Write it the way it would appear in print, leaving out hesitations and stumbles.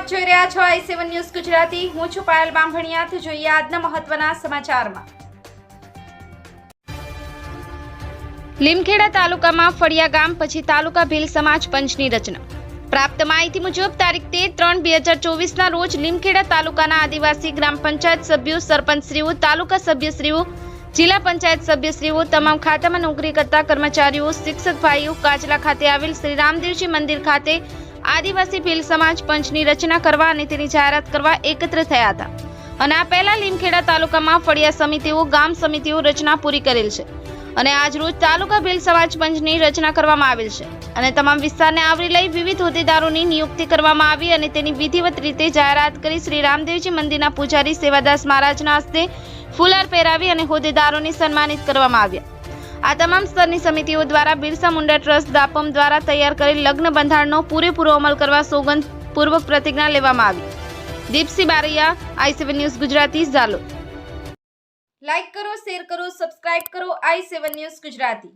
આપ જોઈ રહ્યા છો i7 ન્યૂઝ ગુજરાતી। હું છું પાયલ બામભણિયા। તો જોઈએ આજના મહત્વના સમાચારમાં। લીમખેડા તાલુકામાં ફળિયા ગામ પછી તાલુકા ભીલ સમાજ પંચની રચના। પ્રાપ્ત માહિતી મુજબ તારીખ 13/3/2024 ના રોજ લીમખેડા તાલુકાના આદિવાસી ગ્રામ પંચાયત સભ્યો, સરપંચશ્રીઓ, તાલુકા સભ્યશ્રીઓ, જિલ્લા પંચાયત સભ્યશ્રીઓ, તમામ ખાતામાં નોકરી કરતા કર્મચારીઓ, શિક્ષક ભાઈઓ કાચલા ખાતે આવેલ શ્રી રામદેવજી મંદિર ખાતે આદિવાસી ભીલ સમાજ પંચની રચના કરવા અને તેની જાહેરાત કરવા એકત્ર થયા હતા। અને આ પહેલા લીમખેડા તાલુકામાં ફળિયા સમિતિઓ, ગામ સમિતિઓ રચના પૂરી કરેલ છે અને આજ રોજ તાલુકા ભીલ સમાજ પંચની રચના કરવામાં આવેલ છે અને તમામ વિસ્તારને આવરી લઈ વિવિધ હોદ્દેદારોની નિયુક્તિ કરવામાં આવી અને તેની વિધિવત રીતે જાહેરાત કરી શ્રી રામદેવજી મંદિરના પૂજારી સેવાદાસ મહારાજના હસ્તે ફુલાર પહેરાવી અને હોદ્દેદારોને સન્માનિત કરવામાં આવ્યા। આ તમામ સ્તરની સમિતિઓ દ્વારા બિરસા મુંડા ટ્રસ્ટ દાપમ દ્વારા તૈયાર કરેલ લગ્ન બંધારણનો પૂરેપૂરો અમલ કરવા સોગંદ પૂર્વક પ્રતિજ્ઞા લેવામાં આવી। Dipsinh Baraiya, i7 news Gujarati, Jhalod. Like કરો, શેર કરો, સબસ્ક્રાઇબ કરો i7 ન્યૂઝ ગુજરાતી।